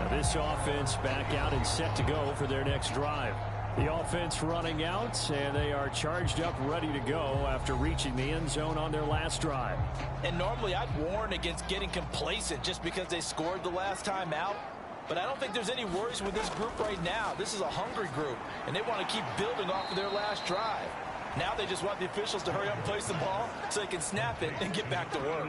Now this offense back out and set to go for their next drive. The offense running out, and they are charged up, ready to go after reaching the end zone on their last drive. And normally I'd warn against getting complacent just because they scored the last time out. But I don't think there's any worries with this group right now. This is a hungry group, and they want to keep building off of their last drive. Now they just want the officials to hurry up and place the ball so they can snap it and get back to work.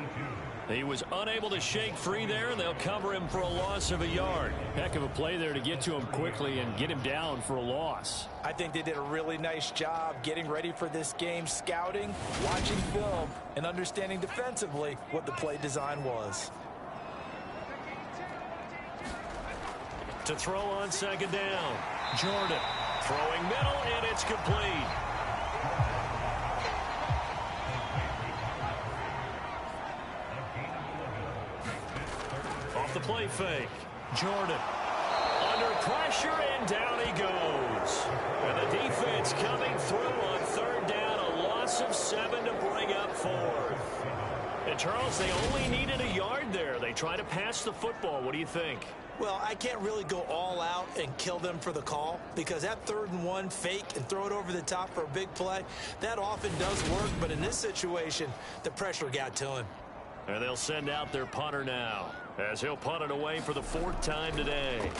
He was unable to shake free there, and they'll cover him for a loss of a yard. Heck of a play there to get to him quickly and get him down for a loss. I think they did a really nice job getting ready for this game, scouting, watching film, and understanding defensively what the play design was. To throw on 2nd down, Jordan throwing middle, and it's complete. Off the play fake, Jordan under pressure, and down he goes. And the defense coming through on 3rd down, a loss of 7 to bring up 4th. And Charles, they only needed a yard there. They try to pass the football. What do you think? Well, I can't really go all out and kill them for the call, because that 3rd and 1 fake and throw it over the top for a big play, that often does work. But in this situation, the pressure got to him. And they'll send out their punter now, as he'll punt it away for the 4th time today.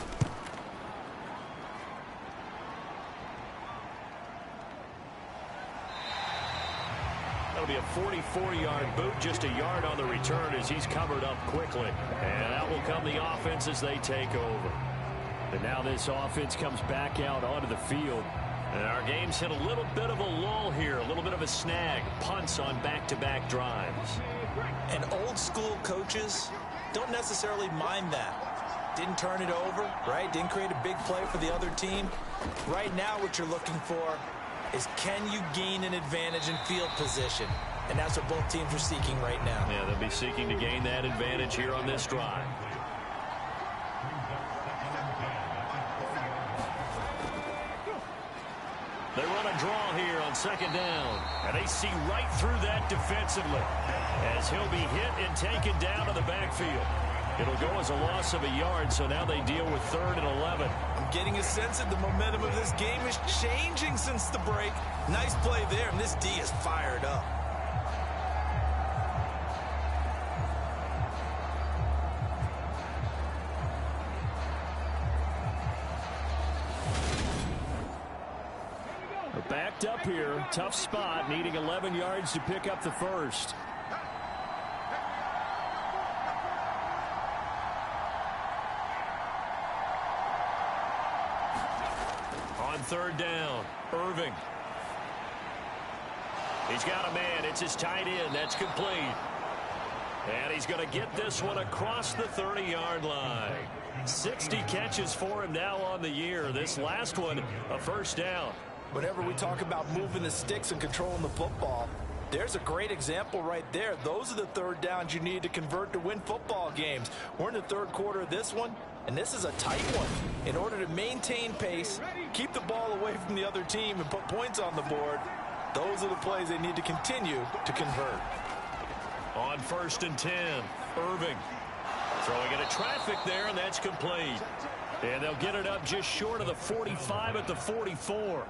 That'll be a 44-yard boot, just a yard on the return as he's covered up quickly. And out will come the offense as they take over. And now this offense comes back out onto the field. And our game's hit a little bit of a lull here, a little bit of a snag. Punts on back-to-back drives. And old school coaches don't necessarily mind that. Didn't turn it over, right? Didn't create a big play for the other team. Right now what you're looking for is, can you gain an advantage in field position? And that's what both teams are seeking right now. Yeah, they'll be seeking to gain that advantage here on this drive. They run a draw here on 2nd down. And they see right through that defensively, as he'll be hit and taken down to the backfield. It'll go as a loss of a yard, so now they deal with 3rd and 11. I'm getting a sense that the momentum of this game is changing since the break. Nice play there, and this D is fired up. They're backed up here. Tough spot, needing 11 yards to pick up the first. On 3rd down, Irving. He's got a man. It's his tight end. That's complete. And he's going to get this one across the 30-yard line. 60 catches for him now on the year. This last one, a first down. Whenever we talk about moving the sticks and controlling the football, there's a great example right there. Those are the 3rd downs you need to convert to win football games. We're in the 3rd quarter of this one, and this is a tight one. In order to maintain pace, keep the ball away from the other team, and put points on the board, those are the plays they need to continue to convert. On 1st and 10, Irving. Throwing into traffic there, and that's complete. And they'll get it up just short of the 45 at the 44.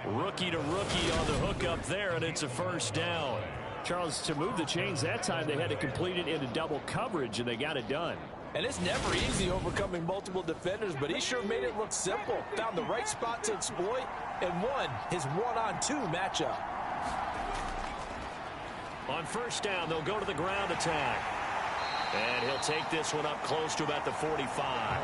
Rookie to rookie on the hook up there, and it's a first down. Charles, to move the chains that time, they had to complete it into double coverage, and they got it done. And it's never easy overcoming multiple defenders, but he sure made it look simple. Found the right spot to exploit and won his 1-on-2 matchup. On 1st down, they'll go to the ground attack. And he'll take this one up close to about the 45.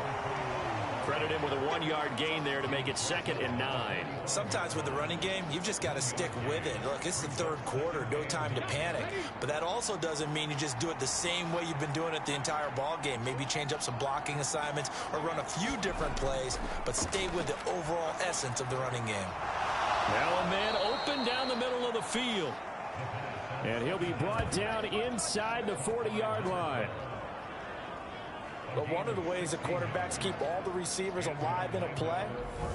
Credit him with a 1-yard gain there to make it 2nd and 9. Sometimes with the running game, you've just got to stick with it. Look, it's the 3rd quarter, no time to panic. But that also doesn't mean you just do it the same way you've been doing it the entire ball game. Maybe change up some blocking assignments or run a few different plays, but stay with the overall essence of the running game. Now a man open down the middle of the field. And he'll be brought down inside the 40-yard line. But one of the ways the quarterbacks keep all the receivers alive in a play,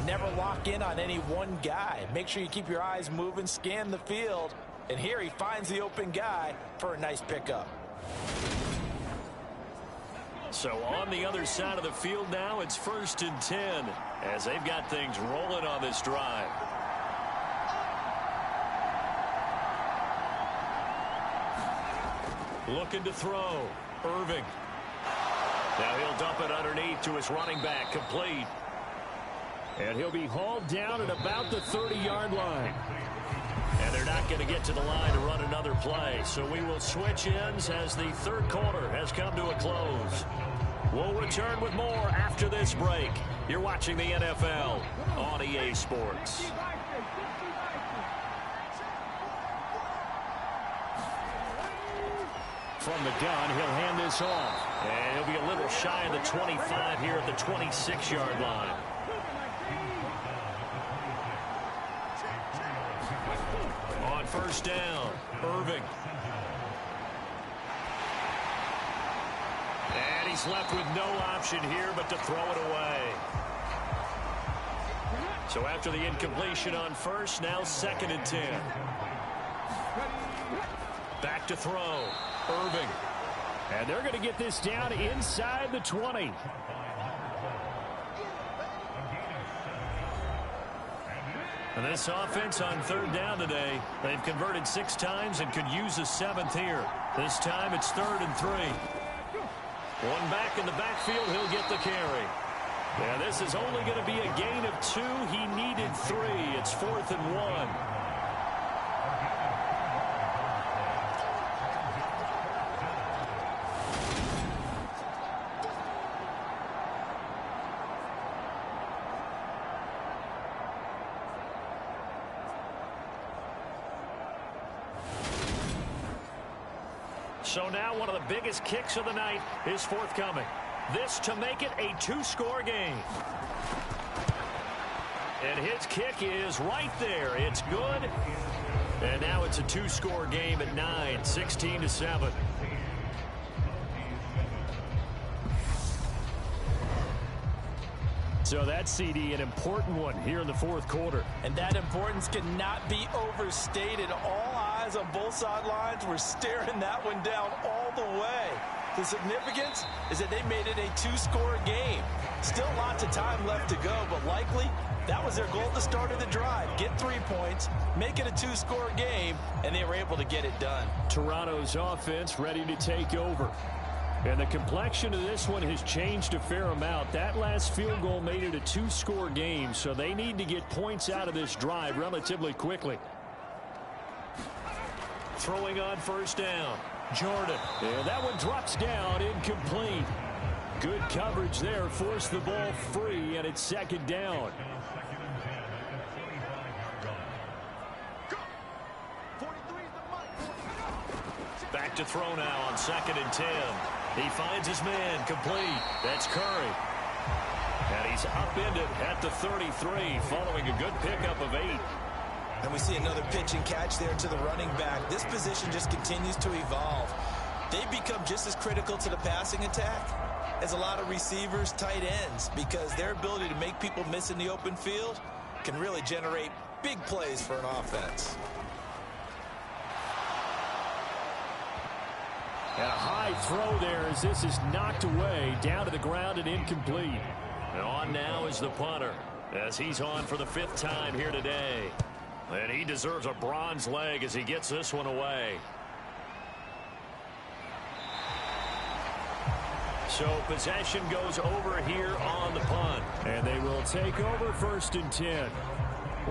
never lock in on any one guy. Make sure you keep your eyes moving, scan the field, and here he finds the open guy for a nice pickup. So on the other side of the field now, it's 1st and 10 as they've got things rolling on this drive. Looking to throw. Irving. Now he'll dump it underneath to his running back. Complete. And he'll be hauled down at about the 30-yard line. And they're not going to get to the line to run another play. So we will switch ends as the 3rd quarter has come to a close. We'll return with more after this break. You're watching the NFL on EA Sports. From the gun, he'll hand this off. And he'll be a little shy of the 25 here at the 26-yard line. On 1st down, Irving. And he's left with no option here but to throw it away. So after the incompletion on 1st, now 2nd and 10. Back to throw. Irving. And they're going to get this down inside the 20. And this offense on 3rd down today, they've converted 6 times and could use a 7th here. This time it's 3rd and 3. One back in the backfield, he'll get the carry. Yeah, this is only going to be a gain of 2. He needed 3. It's 4th and 1. So now one of the biggest kicks of the night is forthcoming. This to make it a 2-score game. And his kick is right there. It's good. And now it's a 2-score game at 9, 16-7. So that CD, an important one here in the 4th quarter. And that importance cannot be overstated. All eyes on both sidelines were staring that one down all the way. The significance is that they made it a two-score game. Still lots of time left to go, but likely that was their goal at the start of the drive. Get 3 points, make it a two-score game, and they were able to get it done. Toronto's offense ready to take over. And the complexion of this one has changed a fair amount. That last field goal made it a two-score game, so they need to get points out of this drive relatively quickly. Throwing on first down. Jordan. And that one drops down, incomplete. Good coverage there, forced the ball free, and it's second down. Back to throw now on 2nd and 10. He finds his man, complete. That's Curry. And he's upended at the 33 following a good pickup of 8. And we see another pitch and catch there to the running back. This position just continues to evolve. They've become just as critical to the passing attack as a lot of receivers, tight ends, because their ability to make people miss in the open field can really generate big plays for an offense. And a high throw there as this is knocked away, down to the ground and incomplete. And on now is the punter as he's on for the 5th time here today. And he deserves a bronze leg as he gets this one away. So possession goes over here on the punt. And they will take over 1st and 10.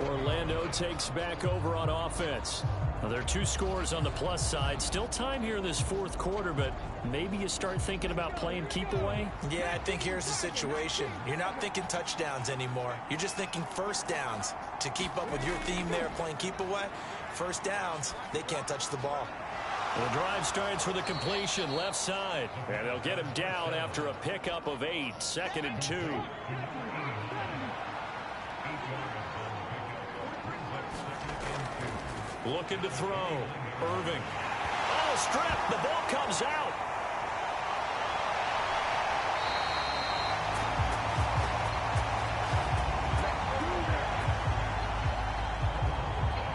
Orlando takes back over on offense. Now, there are 2 scores on the plus side. Still time here in this 4th quarter, but maybe you start thinking about playing keep away? Yeah, I think here's the situation. You're not thinking touchdowns anymore. You're just thinking first downs. To keep up with your theme there, playing keep away, first downs, they can't touch the ball. The drive starts with a completion left side. And they'll get him down after a pickup of 8. 2nd and 2. Looking to throw. Irving. Oh, strip. The ball comes out.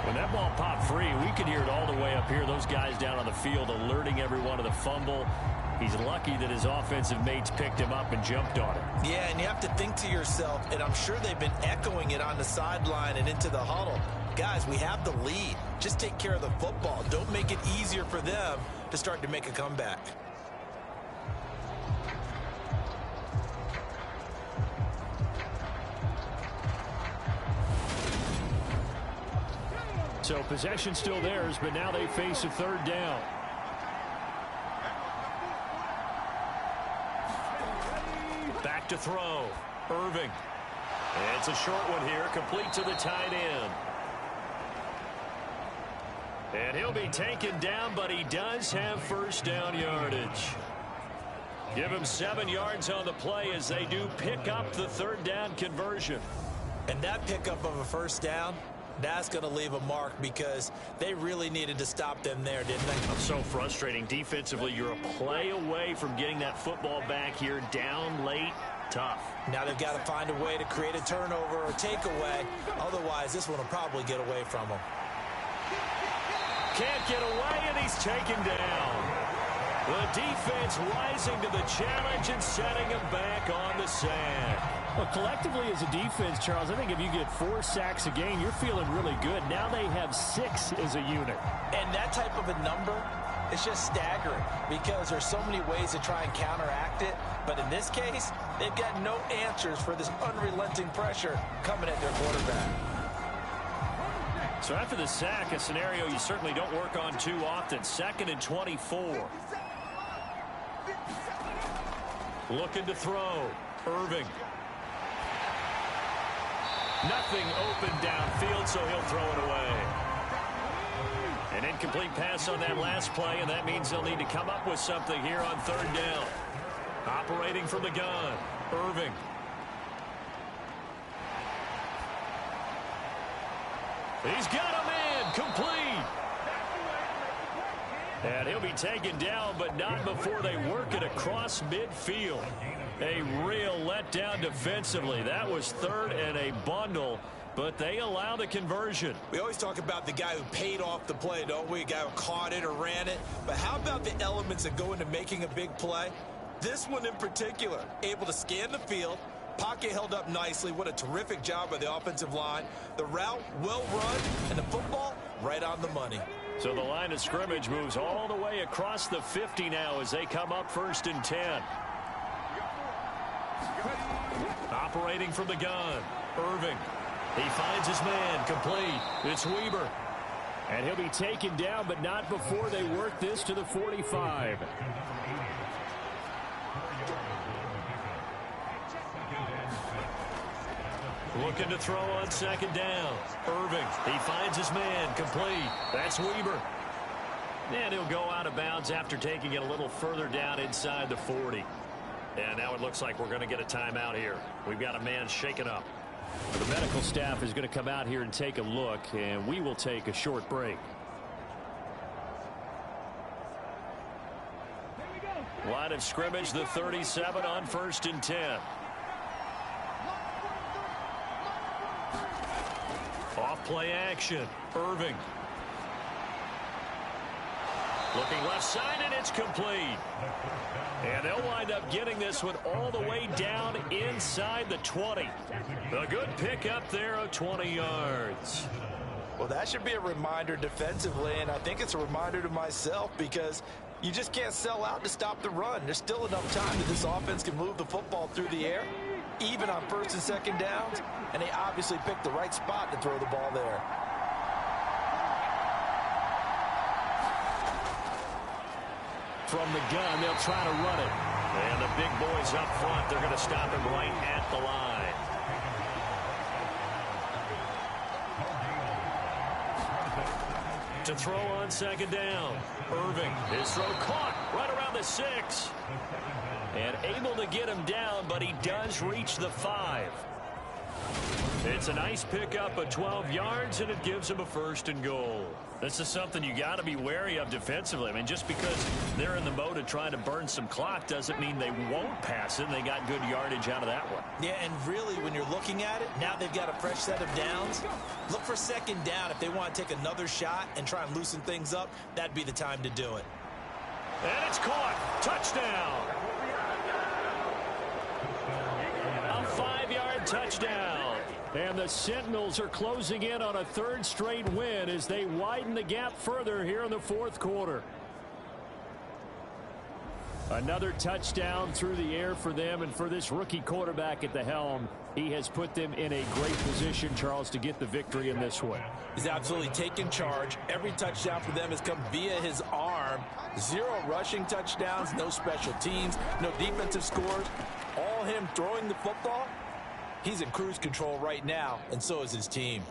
When that ball popped free, we could hear it all the way up here. Those guys down on the field alerting everyone of the fumble. He's lucky that his offensive mates picked him up and jumped on him. Yeah, and you have to think to yourself, and I'm sure they've been echoing it on the sideline and into the huddle. Guys, we have the lead. Just take care of the football. Don't make it easier for them to start to make a comeback. So possession still theirs, but now they face a 3rd down. Back to throw. Irving. It's a short one here, complete to the tight end. And he'll be taken down, but he does have first down yardage. Give him 7 yards on the play as they do pick up the 3rd down conversion. And that pickup of a first down, that's going to leave a mark because they really needed to stop them there, didn't they? So frustrating. Defensively, you're a play away from getting that football back here down late. Tough. Now they've got to find a way to create a turnover or takeaway. Otherwise, this one will probably get away from them. Can't get away, and he's taken down. The defense rising to the challenge and setting him back on the sand. Well, collectively as a defense, Charles, I think if you get 4 sacks a game, you're feeling really good. Now they have 6 as a unit. And that type of a number, it's just staggering because there's so many ways to try and counteract it. But in this case, they've got no answers for this unrelenting pressure coming at their quarterback. So after the sack, a scenario you certainly don't work on too often. 2nd and 24. Looking to throw. Irving. Nothing open downfield, so he'll throw it away. An incomplete pass on that last play, and that means they'll need to come up with something here on 3rd down. Operating from the gun, Irving. He's got a man, complete. And he'll be taken down, but not before they work it across midfield. A real letdown defensively. That was 3rd and a bundle. but they allow the conversion. We always talk about the guy who paid off the play, don't we? A guy who caught it or ran it. But how about the elements that go into making a big play? This one in particular, able to scan the field, pocket held up nicely. What a terrific job by the offensive line. The route well run, and the football right on the money. So the line of scrimmage moves all the way across the 50 now as they come up 1st and 10. Operating from the gun, Irving. He finds his man, complete. It's Weber. And he'll be taken down, but not before they work this to the 45. Looking to throw on 2nd down. Irving, he finds his man, complete. That's Weber. And he'll go out of bounds after taking it a little further down inside the 40. And now it looks like we're going to get a timeout here. We've got a man shaken up. The medical staff is going to come out here and take a look, and we will take a short break. Line of scrimmage, the 37 on 1st and 10. Off play action. Irving. Looking left side, and it's complete. And they'll wind up getting this one all the way down inside the 20. A good pick up there of 20 yards. Well, that should be a reminder defensively, and I think it's a reminder to myself because you just can't sell out to stop the run. There's still enough time that this offense can move the football through the air, even on 1st and 2nd downs, and they obviously picked the right spot to throw the ball there. From the gun, they'll try to run it. And the big boys up front, they're going to stop him right at the line. To throw on 2nd down. Irving, his throw caught right around the 6. And able to get him down, but he does reach the 5. It's a nice pickup of 12 yards, and it gives him a 1st and goal. This is something you got to be wary of defensively. I mean, just because they're in the mode of trying to burn some clock doesn't mean they won't pass it. They got good yardage out of that one. Yeah, and really, when you're looking at it, now they've got a fresh set of downs. Look for 2nd down. If they want to take another shot and try and loosen things up, that'd be the time to do it. And it's caught. Touchdown. A 5-yard touchdown. And the Sentinels are closing in on a 3rd straight win as they widen the gap further here in the 4th quarter. Another touchdown through the air for them, and for this rookie quarterback at the helm, he has put them in a great position, Charles, to get the victory in this one. He's absolutely taken charge. Every touchdown for them has come via his arm. 0 rushing touchdowns, no special teams, no defensive scores. All him throwing the football. He's in cruise control right now, and so is his team.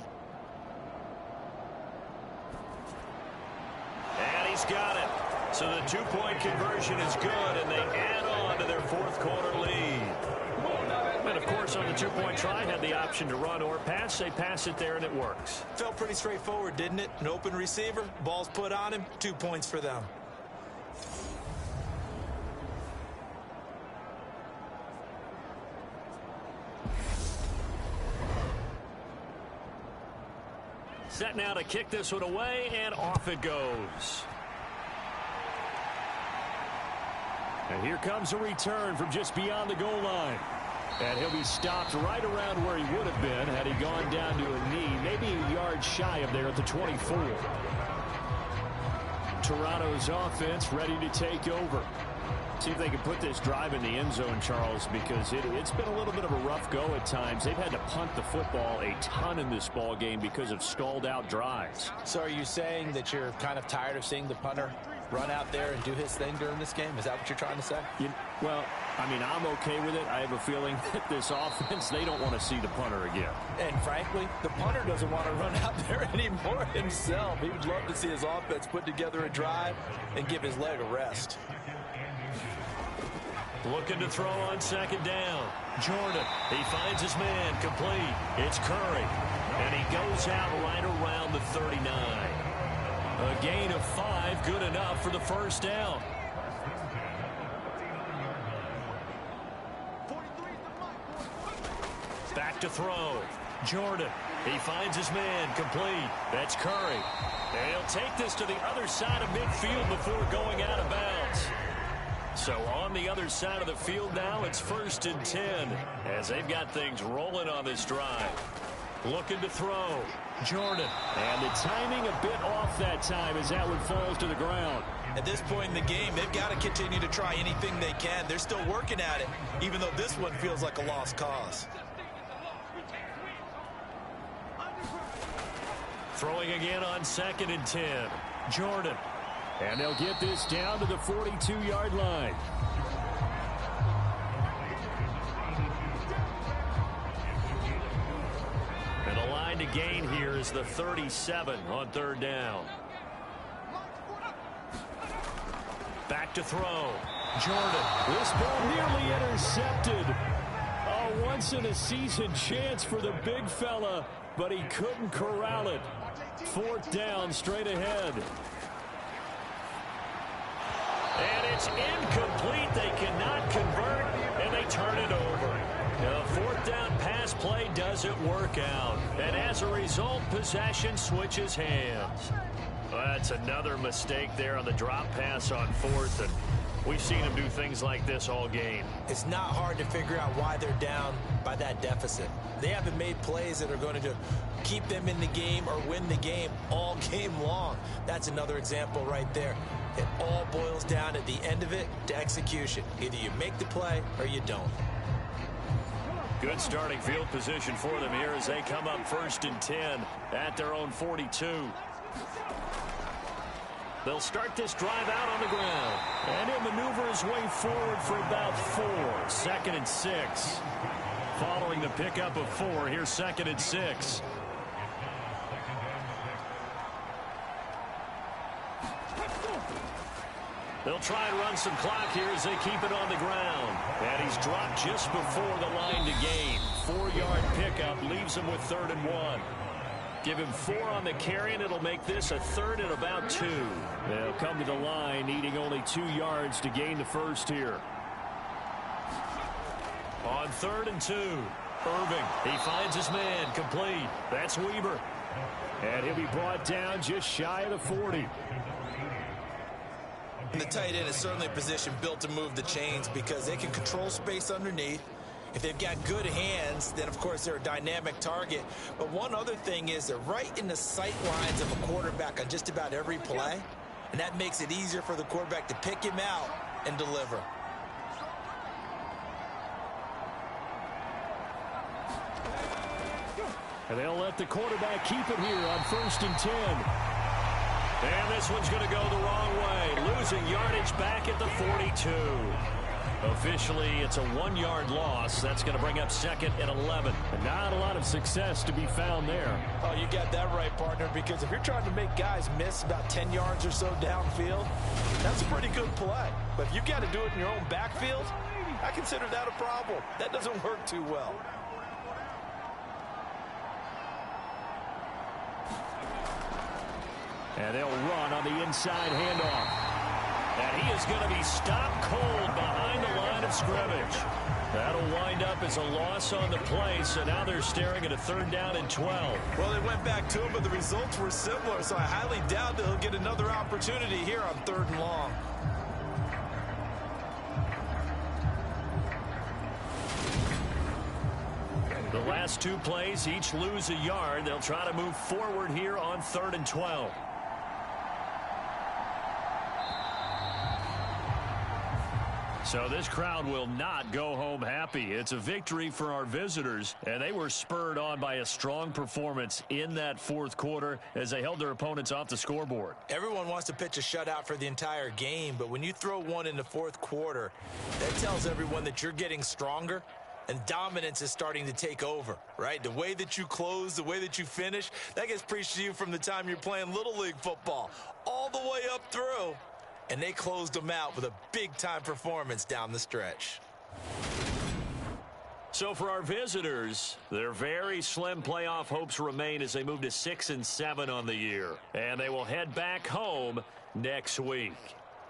And he's got it. So the 2-point conversion is good, and they add on to their 4th quarter lead. And, of course, on the 2-point try, had the option to run or pass. They pass it there, and it works. Felt pretty straightforward, didn't it? An open receiver, ball's put on him, 2 points for them. Set now to kick this one away, and off it goes. And here comes a return from just beyond the goal line. And he'll be stopped right around where he would have been had he gone down to a knee, maybe a yard shy of there at the 24. Toronto's offense ready to take over. See if they can put this drive in the end zone, Charles, because it's been a little bit of a rough go at times. They've had to punt the football a ton in this ball game because of stalled out drives. So are you saying that you're kind of tired of seeing the punter run out there and do his thing during this game? Is that what you're trying to say? Well, I mean, I'm okay with it. I have a feeling that this offense, they don't want to see the punter again. And frankly, the punter doesn't want to run out there anymore himself. He would love to see his offense put together a drive and give his leg a rest. Looking to throw on 2nd down. Jordan, he finds his man, complete. It's Curry, and he goes out right around the 39. A gain of 5, good enough for the 1st down. Back to throw. Jordan, He finds his man complete. That's Curry. And he'll take this to the other side of midfield before going out of bounds. So on the other side of the field now, it's 1st and 10 as they've got things rolling on this drive. Looking to throw. Jordan. And the timing a bit off that time as that one falls to the ground. At this point in the game, they've got to continue to try anything they can. They're still working at it, even though this one feels like a lost cause. Throwing again on 2nd and 10. Jordan. And they'll get this down to the 42-yard line. And the line to gain here is the 37 on 3rd down. Back to throw. Jordan. This ball nearly intercepted. A once-in-a-season chance for the big fella, but he couldn't corral it. 4th down straight ahead. And it's incomplete. They cannot convert, and they turn it over. The 4th down pass play doesn't work out. And as a result, possession switches hands. Well, that's another mistake there on the drop pass on 4th. And we've seen him do things like this all game. It's not hard to figure out why they're down by that deficit. They haven't made plays that are going to keep them in the game or win the game all game long. That's another example right there. It all boils down at the end of it to execution. Either you make the play or you don't. Good starting field position for them here as they come up 1st and 10 at their own 42. They'll start this drive out on the ground. And he'll maneuver his way forward for about 4. 2nd and 6. Following the pickup of 4, here's 2nd and 6. They'll try and run some clock here as they keep it on the ground. And he's dropped just before the line to gain. 4-yard pickup leaves him with 3rd and 1. Give him 4 on the carry, and it'll make this a 3rd and about 2. They'll come to the line needing only 2 yards to gain the first here. On 3rd and 2. Irving. He finds his man complete. That's Weaver. And he'll be brought down just shy of the 40. And the tight end is certainly a position built to move the chains because they can control space underneath. If they've got good hands, then of course they're a dynamic target. But one other thing is they're right in the sight lines of a quarterback on just about every play. And that makes it easier for the quarterback to pick him out and deliver. And they'll let the quarterback keep it here on 1st and 10. And this one's going to go the wrong way. Losing yardage back at the 42. Officially, it's a 1-yard loss. That's going to bring up 2nd and 11. And not a lot of success to be found there. Oh, you got that right, partner, because if you're trying to make guys miss about 10 yards or so downfield, that's a pretty good play. But if you've got to do it in your own backfield, I consider that a problem. That doesn't work too well. And they'll run on the inside handoff. And he is going to be stopped cold behind the line of scrimmage. That'll wind up as a loss on the play, so now they're staring at a 3rd down and 12. Well, they went back to him, but the results were similar, so I highly doubt that he'll get another opportunity here on 3rd and long. The last 2 plays each lose a yard. They'll try to move forward here on 3rd and 12. So this crowd will not go home happy. It's a victory for our visitors, and they were spurred on by a strong performance in that 4th quarter as they held their opponents off the scoreboard. Everyone wants to pitch a shutout for the entire game, but when you throw one in the 4th quarter, that tells everyone that you're getting stronger and dominance is starting to take over, right? The way that you close, the way that you finish, that gets preached to you from the time you're playing Little League football all the way up through. And they closed them out with a big-time performance down the stretch. So for our visitors, their very slim playoff hopes remain as they move to 6 and 7 on the year. And they will head back home next week.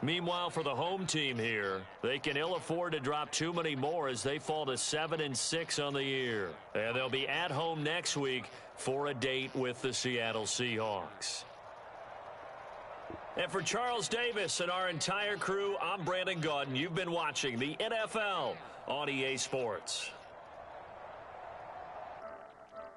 Meanwhile, for the home team here, they can ill afford to drop too many more as they fall to 7-6 on the year. And they'll be at home next week for a date with the Seattle Seahawks. And for Charles Davis and our entire crew, I'm Brandon Gaudin. You've been watching the NFL on EA Sports.